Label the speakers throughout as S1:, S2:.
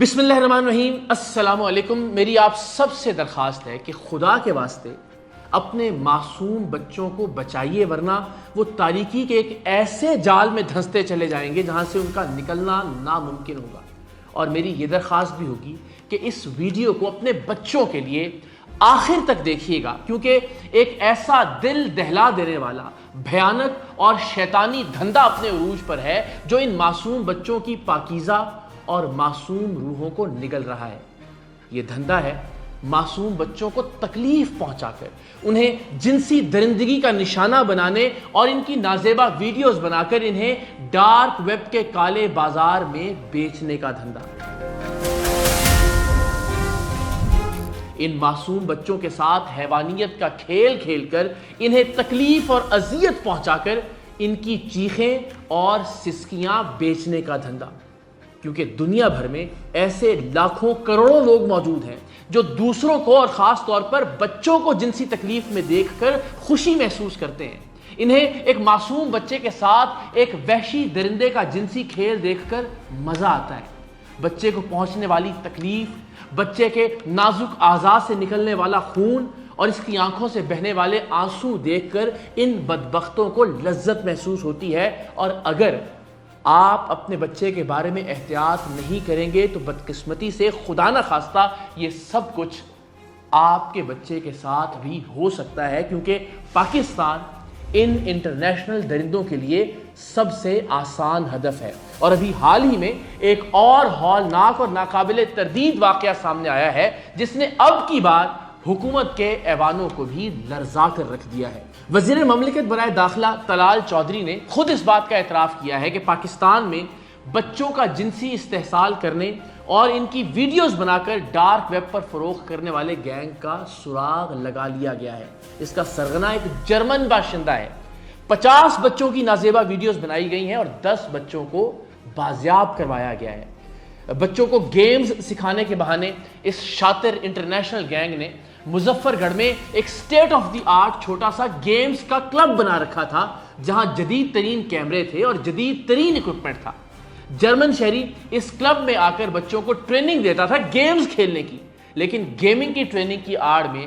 S1: بسم اللہ الرحمن الرحیم۔ السلام علیکم۔ میری آپ سب سے درخواست ہے کہ خدا کے واسطے اپنے معصوم بچوں کو بچائیے، ورنہ وہ تاریکی کے ایک ایسے جال میں دھنستے چلے جائیں گے جہاں سے ان کا نکلنا ناممکن ہوگا۔ اور میری یہ درخواست بھی ہوگی کہ اس ویڈیو کو اپنے بچوں کے لیے آخر تک دیکھیے گا، کیونکہ ایک ایسا دل دہلا دینے والا بھیانک اور شیطانی دھندا اپنے عروج پر ہے جو ان معصوم بچوں کی پاکیزہ اور معصوم روحوں کو نگل رہا ہے۔ یہ دھندا ہے معصوم بچوں کو تکلیف پہنچا کر انہیں جنسی درندگی کا نشانہ بنانے اور ان کی نازیبا ویڈیوز بنا کر انہیں ڈارک ویب کے کالے بازار میں بیچنے کا دھندا۔ ان معصوم بچوں کے ساتھ حیوانیت کا کھیل کھیل کر انہیں تکلیف اور اذیت پہنچا کر ان کی چیخیں اور سسکیاں بیچنے کا دھندا، کیونکہ دنیا بھر میں ایسے لاکھوں کروڑوں لوگ موجود ہیں جو دوسروں کو اور خاص طور پر بچوں کو جنسی تکلیف میں دیکھ کر خوشی محسوس کرتے ہیں۔ انہیں ایک معصوم بچے کے ساتھ ایک وحشی درندے کا جنسی کھیل دیکھ کر مزہ آتا ہے۔ بچے کو پہنچنے والی تکلیف، بچے کے نازک اعضاء سے نکلنے والا خون اور اس کی آنکھوں سے بہنے والے آنسو دیکھ کر ان بدبختوں کو لذت محسوس ہوتی ہے، اور اگر آپ اپنے بچے کے بارے میں احتیاط نہیں کریں گے تو بدقسمتی سے خدا نہ خواستہ یہ سب کچھ آپ کے بچے کے ساتھ بھی ہو سکتا ہے، کیونکہ پاکستان ان انٹرنیشنل درندوں کے لیے سب سے آسان ہدف ہے۔ اور ابھی حال ہی میں ایک اور ہولناک اور ناقابل تردید واقعہ سامنے آیا ہے جس نے اب کی بار حکومت کے ایوانوں کو بھی لرزا کر رکھ دیا ہے۔ وزیر مملکت برائے داخلہ طلال چودھری نے خود اس بات کا اعتراف کیا ہے کہ پاکستان میں بچوں کا جنسی استحصال کرنے اور ان کی ویڈیوز بنا کر ڈارک ویب پر فروخت کرنے والے گینگ کا سراغ لگا لیا گیا ہے۔ اس کا سرغنہ ایک جرمن باشندہ ہے۔ 50 بچوں کی نازیبا ویڈیوز بنائی گئی ہیں اور 10 بچوں کو بازیاب کروایا گیا ہے۔ بچوں کو گیمز سکھانے کے بہانے اس شاطر انٹرنیشنل گینگ نے مظفر گڑھ میں ایک سٹیٹ آف دی آرٹ چھوٹا سا گیمز کا کلب بنا رکھا تھا، جہاں جدید ترین کیمرے تھے اور جدید ترین اکوپمنٹ تھا۔ جرمن شہری اس کلب میں آ کر بچوں کو ٹریننگ دیتا تھا گیمز کھیلنے کی، لیکن گیمنگ کی ٹریننگ کی آڑ میں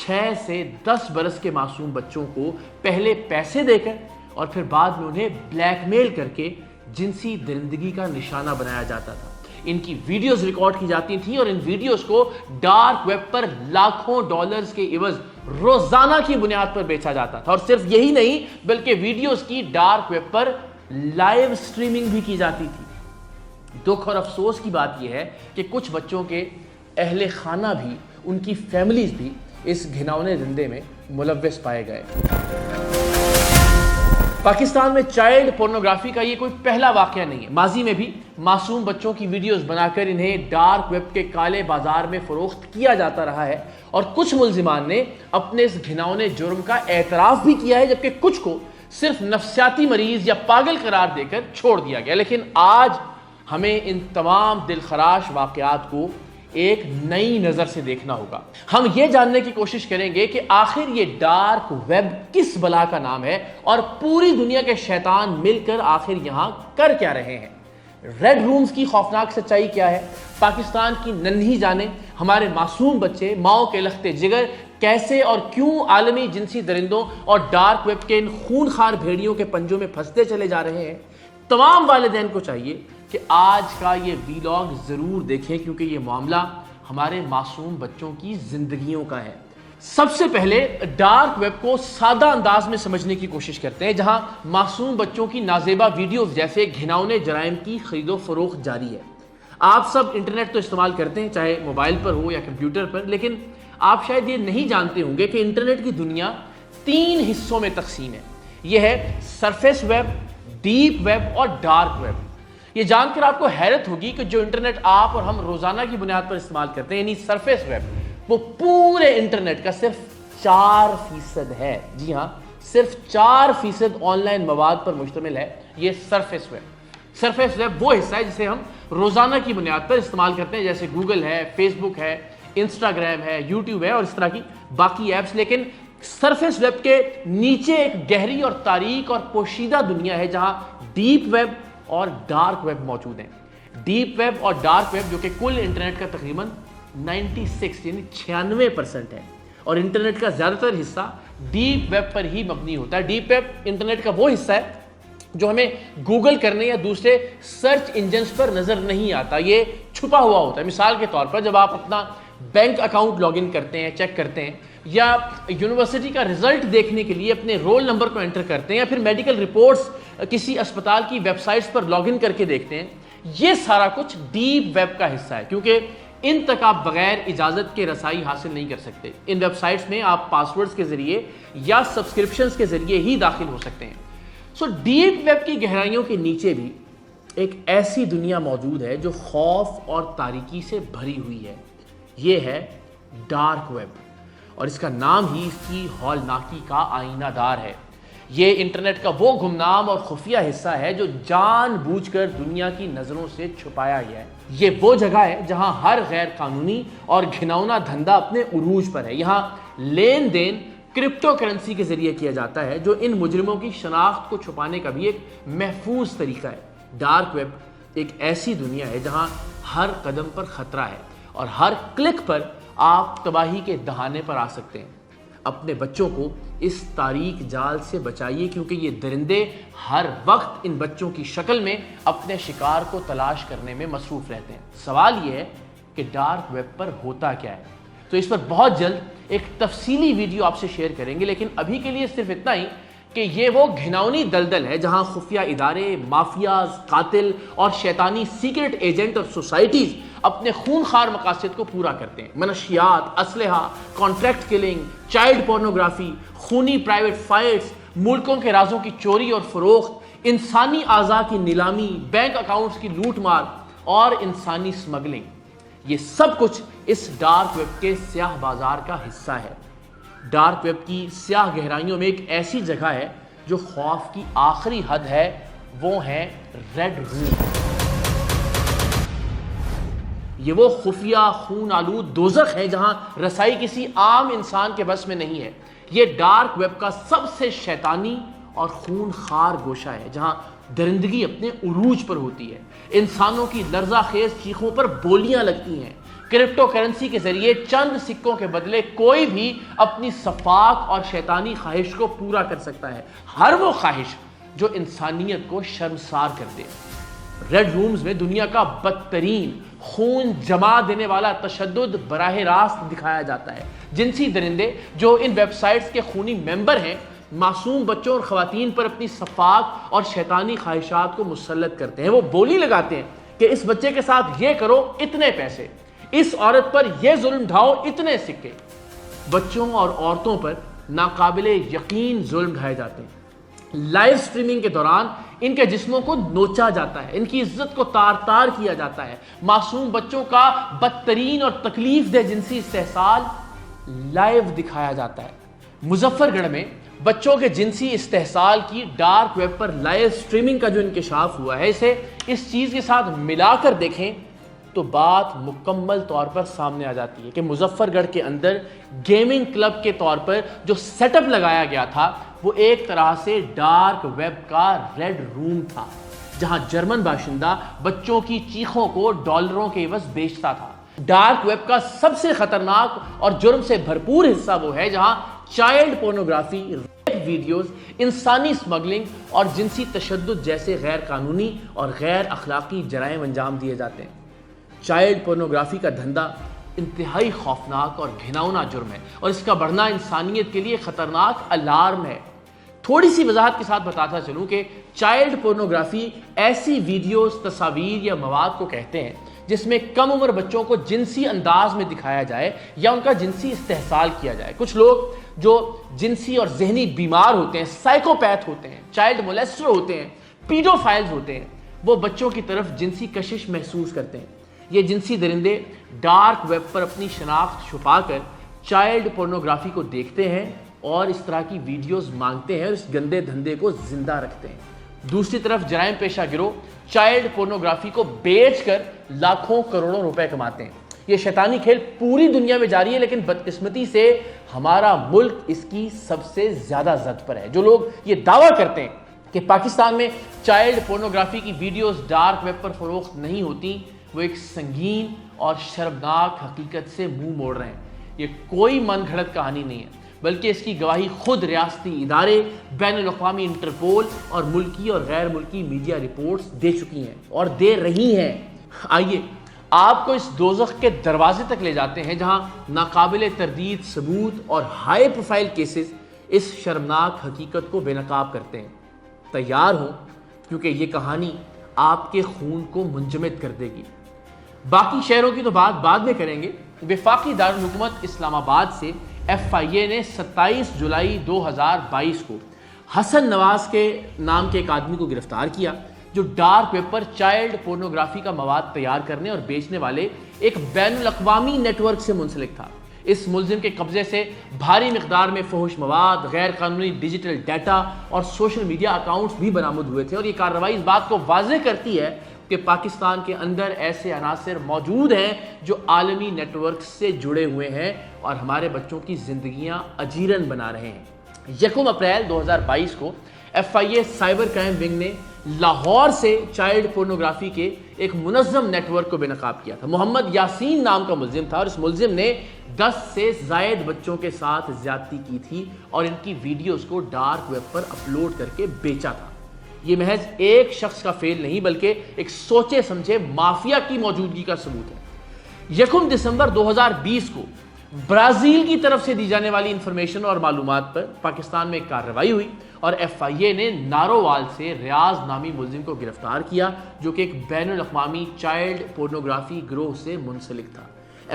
S1: 6 سے 10 برس کے معصوم بچوں کو پہلے پیسے دے کر اور پھر بعد میں انہیں بلیک میل کر کے جنسی درندگی کا نشانہ بنایا جاتا تھا۔ ان کی ویڈیوز ریکارڈ کی جاتی تھیں اور ان ویڈیوز کو ڈارک ویب پر لاکھوں ڈالرز کے عوض روزانہ کی بنیاد پر بیچا جاتا تھا۔ اور صرف یہی نہیں بلکہ ویڈیوز کی ڈارک ویب پر لائیو سٹریمنگ بھی کی جاتی تھی۔ دکھ اور افسوس کی بات یہ ہے کہ کچھ بچوں کے اہل خانہ بھی، ان کی فیملیز بھی اس گھناؤنے دھندے میں ملوث پائے گئے۔ پاکستان میں چائلڈ پورنوگرافی کا یہ کوئی پہلا واقعہ نہیں ہے۔ ماضی میں بھی معصوم بچوں کی ویڈیوز بنا کر انہیں ڈارک ویب کے کالے بازار میں فروخت کیا جاتا رہا ہے، اور کچھ ملزمان نے اپنے اس گھناؤنے جرم کا اعتراف بھی کیا ہے، جبکہ کچھ کو صرف نفسیاتی مریض یا پاگل قرار دے کر چھوڑ دیا گیا۔ لیکن آج ہمیں ان تمام دلخراش واقعات کو ایک نئی نظر سے دیکھنا ہوگا۔ ہم یہ جاننے کی کوشش کریں گے کہ آخر یہ ڈارک ویب کس بلا کا نام ہے اور پوری دنیا کے شیطان مل کر آخر یہاں کر کیا رہے ہیں۔ ریڈ رومز کی خوفناک سچائی کیا ہے؟ پاکستان کی ننھی جانیں، ہمارے معصوم بچے ماؤں کے لختے جگر کیسے اور کیوں عالمی جنسی درندوں اور ڈارک ویب کے ان خونخوار بھیڑیوں کے پنجوں میں پھنستے چلے جا رہے ہیں؟ تمام والدین کو چاہیے کہ آج کا یہ ویلاگ ضرور دیکھیں، کیونکہ یہ معاملہ ہمارے معصوم بچوں کی زندگیوں کا ہے۔ سب سے پہلے ڈارک ویب کو سادہ انداز میں سمجھنے کی کوشش کرتے ہیں، جہاں معصوم بچوں کی نازیبا ویڈیوز جیسے گھناؤنے جرائم کی خرید و فروخت جاری ہے۔ آپ سب انٹرنیٹ تو استعمال کرتے ہیں، چاہے موبائل پر ہو یا کمپیوٹر پر، لیکن آپ شاید یہ نہیں جانتے ہوں گے کہ انٹرنیٹ کی دنیا 3 حصوں میں تقسیم ہے۔ یہ ہے سرفیس ویب، ڈیپ ویب اور ڈارک ویب۔ یہ جان کر آپ کو حیرت ہوگی کہ جو انٹرنیٹ آپ اور ہم روزانہ کی بنیاد پر استعمال کرتے ہیں، یعنی سرفیس ویب، وہ پورے انٹرنیٹ کا صرف 4% ہے۔ جی ہاں، صرف 4% آن لائن مواد پر مشتمل ہے یہ سرفیس ویب۔ سرفیس ویب وہ حصہ ہے جسے ہم روزانہ کی بنیاد پر استعمال کرتے ہیں، جیسے گوگل ہے، فیس بک ہے، انسٹاگرام ہے، یوٹیوب ہے اور اس طرح کی باقی ایپس۔ لیکن سرفیس ویب کے نیچے ایک گہری اور تاریک اور پوشیدہ دنیا ہے جہاں ڈیپ ویب اور ڈارک ویب موجود ہیں۔ ڈیپ ویب اور ڈارک ویب جو کہ کل انٹرنیٹ کا تقریباً 96 یعنی 96% ہے، اور انٹرنیٹ کا زیادہ تر حصہ ڈیپ ویب پر ہی مبنی ہوتا ہے۔ ڈیپ ویب انٹرنیٹ کا وہ حصہ ہے جو ہمیں گوگل کرنے یا دوسرے سرچ انجنز پر نظر نہیں آتا، یہ چھپا ہوا ہوتا ہے۔ مثال کے طور پر جب آپ اپنا بینک اکاؤنٹ لاگ ان کرتے ہیں، چیک کرتے ہیں، یا یونیورسٹی کا رزلٹ دیکھنے کے لیے اپنے رول نمبر کو انٹر کرتے ہیں، یا پھر میڈیکل رپورٹس کسی اسپتال کی web sites per log in کر کے دیکھتے ہیں، یہ سارا کچھ ڈیپ ویب کا حصہ ہے، کیونکہ ان تک آپ بغیر اجازت کے رسائی حاصل نہیں کر سکتے۔ ان ویب سائٹس میں آپ پاسورڈز کے ذریعے یا سبسکرپشنز کے ذریعے ہی داخل ہو سکتے ہیں۔ ڈیپ ویب کی گہرائیوں کے نیچے بھی ایک ایسی دنیا موجود ہے جو خوف اور تاریکی سے بھری ہوئی ہے، یہ ہے ڈارک ویب، اور اس کا نام ہی اس کی ہولناکی کا آئینہ دار ہے۔ یہ انٹرنیٹ کا وہ گمنام اور خفیہ حصہ ہے جو جان بوجھ کر دنیا کی نظروں سے چھپایا گیا ہے۔ یہ وہ جگہ ہے جہاں ہر غیر قانونی اور گھناؤنا دھندا اپنے عروج پر ہے۔ یہاں لین دین کرپٹو کرنسی کے ذریعے کیا جاتا ہے، جو ان مجرموں کی شناخت کو چھپانے کا بھی ایک محفوظ طریقہ ہے۔ ڈارک ویب ایک ایسی دنیا ہے جہاں ہر قدم پر خطرہ ہے اور ہر کلک پر آپ تباہی کے دہانے پر آ سکتے ہیں۔ اپنے بچوں کو اس تاریک جال سے بچائیے، کیونکہ یہ درندے ہر وقت ان بچوں کی شکل میں اپنے شکار کو تلاش کرنے میں مصروف رہتے ہیں۔ سوال یہ ہے کہ ڈارک ویب پر ہوتا کیا ہے؟ تو اس پر بہت جلد ایک تفصیلی ویڈیو آپ سے شیئر کریں گے، لیکن ابھی کے لیے صرف اتنا ہی کہ یہ وہ گھناؤنی دلدل ہے جہاں خفیہ ادارے، مافیاز، قاتل اور شیطانی سیکرٹ ایجنٹ اور سوسائٹیز اپنے خونخوار مقاصد کو پورا کرتے ہیں۔ منشیات، اسلحہ، کانٹریکٹ کلنگ، چائلڈ پورنوگرافی، خونی پرائیویٹ فائٹس، ملکوں کے رازوں کی چوری اور فروخت، انسانی اعضاء کی نیلامی، بینک اکاؤنٹس کی لوٹ مار اور انسانی سمگلنگ، یہ سب کچھ اس ڈارک ویب کے سیاہ بازار کا حصہ ہے۔ ڈارک ویب کی سیاہ گہرائیوں میں ایک ایسی جگہ ہے جو خوف کی آخری حد ہے، وہ ہے ریڈ روم۔ یہ وہ خفیہ خون آلود دوزخ ہے جہاں رسائی کسی عام انسان کے بس میں نہیں ہے۔ یہ ڈارک ویب کا سب سے شیطانی اور خون خار گوشہ ہے جہاں درندگی اپنے عروج پر ہوتی ہے، انسانوں کی لرزہ خیز چیخوں پر بولیاں لگتی ہیں، کرپٹو کرنسی کے ذریعے چند سکوں کے بدلے کوئی بھی اپنی سفاک اور شیطانی خواہش کو پورا کر سکتا ہے، ہر وہ خواہش جو انسانیت کو شرمسار کر دے۔ ریڈ رومز میں دنیا کا بدترین خون جما دینے والا تشدد براہ راست دکھایا جاتا ہے۔ جنسی درندے جو ان ویب سائٹس کے خونی ممبر ہیں، معصوم بچوں اور خواتین پر اپنی سفاک اور شیطانی خواہشات کو مسلط کرتے ہیں۔ وہ بولی لگاتے ہیں کہ اس بچے کے ساتھ یہ کرو اتنے پیسے، اس عورت پر یہ ظلم ڈھاؤ اتنے سکے۔ بچوں اور عورتوں پر ناقابل یقین ظلم ڈھائے جاتے ہیں۔ لائیو سٹریمنگ کے دوران ان کے جسموں کو نوچا جاتا ہے، ان کی عزت کو تار تار کیا جاتا ہے۔ معصوم بچوں کا بدترین اور تکلیف دہ جنسی استحصال لائیو دکھایا جاتا ہے۔ مظفر گڑھ میں بچوں کے جنسی استحصال کی ڈارک ویب پر لائیو سٹریمنگ کا جو انکشاف ہوا ہے، اسے اس چیز کے ساتھ ملا کر دیکھیں تو بات مکمل طور پر سامنے آ جاتی ہے کہ مظفر گڑھ کے اندر گیمنگ کلب کے طور پر جو سیٹ اپ لگایا گیا تھا وہ ایک طرح سے ڈارک ویب کا ریڈ روم تھا، جہاں جرمن باشندہ بچوں کی چیخوں کو ڈالروں کے عوض بیچتا تھا۔ ڈارک ویب کا سب سے خطرناک اور جرم سے بھرپور حصہ وہ ہے جہاں چائلڈ پورنوگرافی، ریپ ویڈیوز، انسانی سمگلنگ اور جنسی تشدد جیسے غیر قانونی اور غیر اخلاقی جرائم انجام دیے جاتے ہیں۔ چائلڈ پورنوگرافی کا دھندا انتہائی خوفناک اور گھناؤنا جرم ہے، اور اس کا بڑھنا انسانیت کے لیے خطرناک الارم ہے۔ تھوڑی سی وضاحت کے ساتھ بتاتا چلوں کہ چائلڈ پورنوگرافی ایسی ویڈیوز، تصاویر یا مواد کو کہتے ہیں جس میں کم عمر بچوں کو جنسی انداز میں دکھایا جائے یا ان کا جنسی استحصال کیا جائے۔ کچھ لوگ جو جنسی اور ذہنی بیمار ہوتے ہیں، سائیکوپیتھ ہوتے ہیں، چائلڈ مولیسٹر ہوتے ہیں، پیڈوفائلز ہوتے ہیں، وہ بچوں کی طرف جنسی کشش محسوس کرتے ہیں۔ یہ جنسی درندے ڈارک ویب پر اپنی شناخت چھپا کر چائلڈ پورنوگرافی کو دیکھتے ہیں اور اس طرح کی ویڈیوز مانگتے ہیں اور اس گندے دھندے کو زندہ رکھتے ہیں۔ دوسری طرف جرائم پیشہ گروہ چائلڈ پورنوگرافی کو بیچ کر لاکھوں کروڑوں روپے کماتے ہیں۔ یہ شیطانی کھیل پوری دنیا میں جاری ہے، لیکن بدقسمتی سے ہمارا ملک اس کی سب سے زیادہ زد پر ہے۔ جو لوگ یہ دعویٰ کرتے ہیں کہ پاکستان میں چائلڈ پورنوگرافی کی ویڈیوز ڈارک ویب پر فروخت نہیں ہوتی، وہ ایک سنگین اور شرمناک حقیقت سے منہ موڑ رہے ہیں۔ یہ کوئی من گھڑت کہانی نہیں ہے، بلکہ اس کی گواہی خود ریاستی ادارے، بین الاقوامی انٹرپول اور ملکی اور غیر ملکی میڈیا رپورٹس دے چکی ہیں اور دے رہی ہیں۔ آئیے آپ کو اس دوزخ کے دروازے تک لے جاتے ہیں جہاں ناقابل تردید ثبوت اور ہائی پروفائل کیسز اس شرمناک حقیقت کو بے نقاب کرتے ہیں۔ تیار ہوں، کیونکہ یہ کہانی آپ کے خون کو منجمد کر دے گی۔ باقی شہروں کی تو بات بعد میں کریں گے۔ وفاقی دارالحکومت اسلام آباد سے FIA نے 27 جولائی 2022 کو حسن نواز کے نام کے ایک آدمی کو گرفتار کیا جو ڈارک ویب پر چائلڈ پورنوگرافی کا مواد تیار کرنے اور بیچنے والے ایک بین الاقوامی نیٹ ورک سے منسلک تھا۔ اس ملزم کے قبضے سے بھاری مقدار میں فحش مواد، غیر قانونی ڈیجیٹل ڈیٹا اور سوشل میڈیا اکاؤنٹس بھی برآمد ہوئے تھے، اور یہ کارروائی اس بات کو واضح کرتی ہے کہ پاکستان کے اندر ایسے عناصر موجود ہیں جو عالمی نیٹ ورک سے جڑے ہوئے ہیں اور ہمارے بچوں کی زندگیاں اجیرن بنا رہے ہیں۔ 1 اپریل 2022 کو FIA سائبر کرائم ونگ نے لاہور سے چائلڈ پورنوگرافی کے ایک منظم نیٹ ورک کو بے نقاب کیا تھا۔ محمد یاسین نام کا ملزم تھا اور اس ملزم نے 10 سے زائد بچوں کے ساتھ زیادتی کی تھی اور ان کی ویڈیوز کو ڈارک ویب پر اپلوڈ کر کے بیچا تھا۔ یہ محض ایک شخص کا فعل نہیں بلکہ ایک سوچے سمجھے مافیا کی موجودگی کا ثبوت ہے۔ 1 دسمبر 2020 کو برازیل کی طرف سے دی جانے والی انفارمیشن اور معلومات پر پاکستان میں ایک کارروائی ہوئی اور FIA نے نارووال سے ریاض نامی ملزم کو گرفتار کیا جو کہ ایک بین الاقوامی چائلڈ پورنوگرافی گروہ سے منسلک تھا۔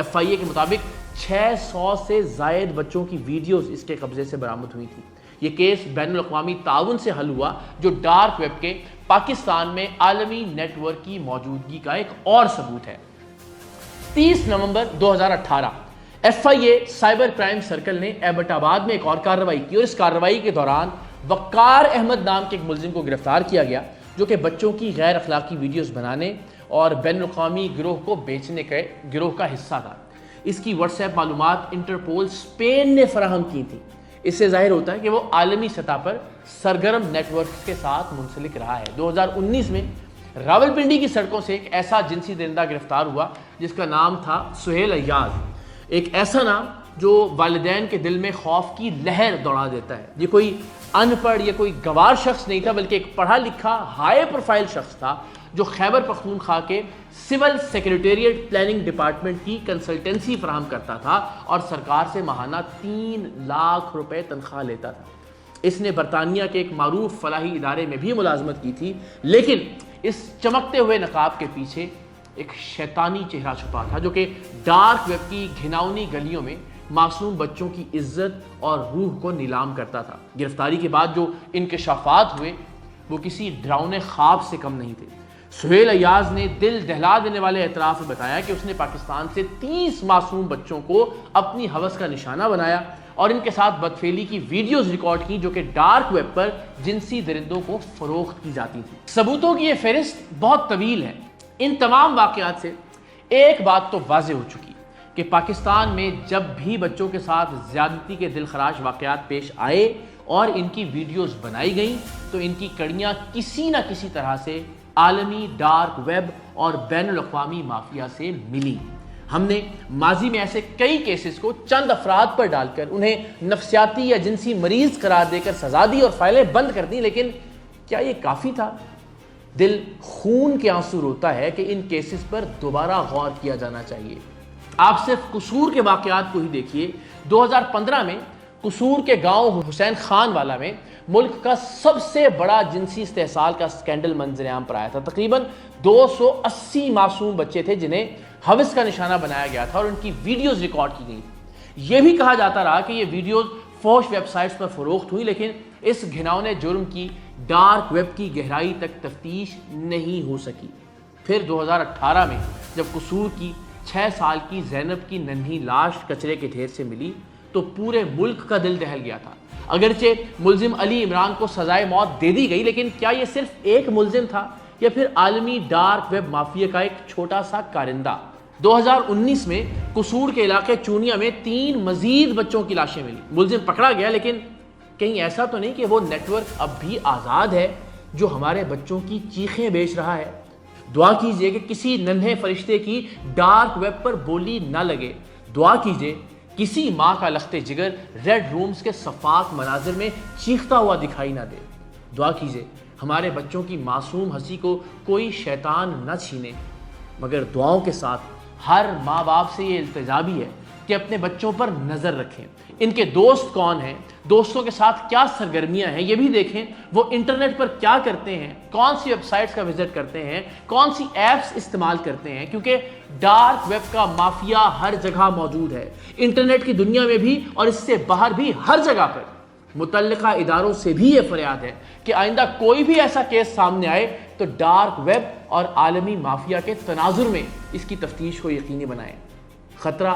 S1: FIA کے مطابق 600 سے زائد بچوں کی ویڈیوز اس کے قبضے سے برآمد ہوئی تھی۔ یہ کیس بین الاقوامی تعاون سے حل ہوا جو ڈارک ویب کے پاکستان میں عالمی نیٹ ورک کی موجودگی کا ایک اور ثبوت ہے۔ 30 نومبر 2018 FIA سائبر کرائم سرکل نے ایبٹ آباد میں ایک اور کارروائی کی اور اس کارروائی کے دوران وقار احمد نام کے ایک ملزم کو گرفتار کیا گیا جو کہ بچوں کی غیر اخلاقی ویڈیوز بنانے اور بین الاقوامی گروہ کو بیچنے کے گروہ کا حصہ تھا۔ اس کی واٹس ایپ معلومات انٹرپول اسپین نے فراہم کی تھی۔ اس سے ظاہر ہوتا ہے کہ وہ عالمی سطح پر سرگرم نیٹ ورک کے ساتھ منسلک رہا ہے۔ 2019 میں راولپنڈی کی سڑکوں سے ایک ایسا جنسی درندہ گرفتار ہوا جس کا نام تھا سہیل ایاز، ایک ایسا نام جو والدین کے دل میں خوف کی لہر دوڑا دیتا ہے۔ یہ کوئی ان پڑھ یا کوئی گوار شخص نہیں تھا بلکہ ایک پڑھا لکھا ہائی پروفائل شخص تھا جو خیبر پختونخوا کے سول سیکریٹریٹ پلاننگ ڈپارٹمنٹ کی کنسلٹنسی فراہم کرتا تھا اور سرکار سے ماہانہ 3 لاکھ روپے تنخواہ لیتا تھا۔ اس نے برطانیہ کے ایک معروف فلاحی ادارے میں بھی ملازمت کی تھی، لیکن اس چمکتے ہوئے نقاب کے پیچھے ایک شیطانی چہرہ چھپا تھا جو کہ ڈارک ویب کی گھناؤنی گلیوں میں معصوم بچوں کی عزت اور روح کو نیلام کرتا تھا۔ گرفتاری کے بعد جو انکشافات ہوئے وہ کسی ڈراؤنے خواب سے کم نہیں تھے۔ سہیل ایاز نے دل دہلا دینے والے اعتراف میں بتایا کہ اس نے پاکستان سے 30 معصوم بچوں کو اپنی ہوس کا نشانہ بنایا اور ان کے ساتھ بدفعلی کی ویڈیوز ریکارڈ کی جو کہ ڈارک ویب پر جنسی درندوں کو فروخت کی جاتی تھی۔ ثبوتوں کی یہ فہرست بہت طویل ہے۔ ان تمام واقعات سے ایک بات تو واضح ہو چکی کہ پاکستان میں جب بھی بچوں کے ساتھ زیادتی کے دل خراش واقعات پیش آئے اور ان کی ویڈیوز بنائی گئیں تو ان کی کڑیاں کسی نہ کسی طرح سے عالمی ڈارک ویب اور بین الاقوامی مافیا سے ملی۔ ہم نے ماضی میں ایسے کئی کیسز کو چند افراد پر ڈال کر انہیں نفسیاتی یا جنسی مریض قرار دے کر سزا دی اور فائلیں بند کر دیں، لیکن کیا یہ کافی تھا؟ دل خون کے آنسو روتا ہے کہ ان کیسز پر دوبارہ غور کیا جانا چاہیے۔ آپ صرف قصور کے واقعات کو ہی دیکھیے۔ 2015 میں قصور کے گاؤں حسین خان والا میں ملک کا سب سے بڑا جنسی استحصال کا سکینڈل منظر عام پر آیا تھا۔ تقریباً 280 معصوم بچے تھے جنہیں ہوس کا نشانہ بنایا گیا تھا اور ان کی ویڈیوز ریکارڈ کی گئی۔ یہ بھی کہا جاتا رہا کہ یہ ویڈیوز فحش ویب سائٹس پر فروخت ہوئی، لیکن اس گھناؤنے جرم کی ڈارک ویب کی گہرائی تک تفتیش نہیں ہو سکی۔ پھر 2018 میں جب قصور کی 6 سال کی زینب کی ننھی لاش کچرے کے ڈھیر سے ملی تو پورے ملک کا دل دہل گیا تھا۔ اگرچہ ملزم علی عمران کو سزائے موت دے دی گئی، لیکن کیا یہ صرف ایک ملزم تھا یا پھر عالمی ڈارک ویب مافیا کا ایک چھوٹا سا کارندہ؟ 2019 میں قصور کے علاقے چونیا میں 3 مزید بچوں کی لاشیں ملی۔ ملزم پکڑا گیا، لیکن کہیں ایسا تو نہیں کہ وہ نیٹ ورک اب بھی آزاد ہے؟ جو ہمارے بچوں کی چیخیں بیچ رہا ہے۔ دعا کیجئے کہ کسی ننھے فرشتے کی ڈارک ویب پر بولی نہ لگے۔ دعا کیجئے کسی ماں کا لخت جگر ریڈ رومز کے صفاک مناظر میں چیختا ہوا دکھائی نہ دے۔ دعا کیجئے ہمارے بچوں کی معصوم ہنسی کو کوئی شیطان نہ چھینے۔ مگر دعاؤں کے ساتھ ہر ماں باپ سے یہ التجا بھی ہے کہ اپنے بچوں پر نظر رکھیں، ان کے دوست کون ہیں، دوستوں کے ساتھ کیا سرگرمیاں ہیں یہ بھی دیکھیں، وہ انٹرنیٹ پر کیا کرتے ہیں، کون سی ویب سائٹس کا وزٹ کرتے ہیں، کون سی ایپس استعمال کرتے ہیں، کیونکہ ڈارک ویب کا مافیا ہر جگہ موجود ہے، انٹرنیٹ کی دنیا میں بھی اور اس سے باہر بھی ہر جگہ پر۔ متعلقہ اداروں سے بھی یہ فریاد ہے کہ آئندہ کوئی بھی ایسا کیس سامنے آئے تو ڈارک ویب اور عالمی مافیا کے تناظر میں اس کی تفتیش کو یقینی بنائیں۔ خطرہ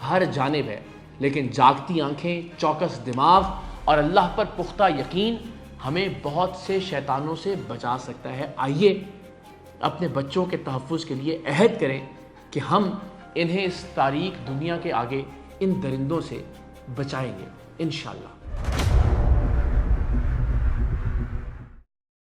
S1: ہر جانب ہے، لیکن جاگتی آنکھیں، چوکس دماغ اور اللہ پر پختہ یقین ہمیں بہت سے شیطانوں سے بچا سکتا ہے۔ آئیے اپنے بچوں کے تحفظ کے لیے عہد کریں کہ ہم انہیں اس تاریک دنیا کے آگے ان درندوں سے بچائیں گے انشاءاللہ۔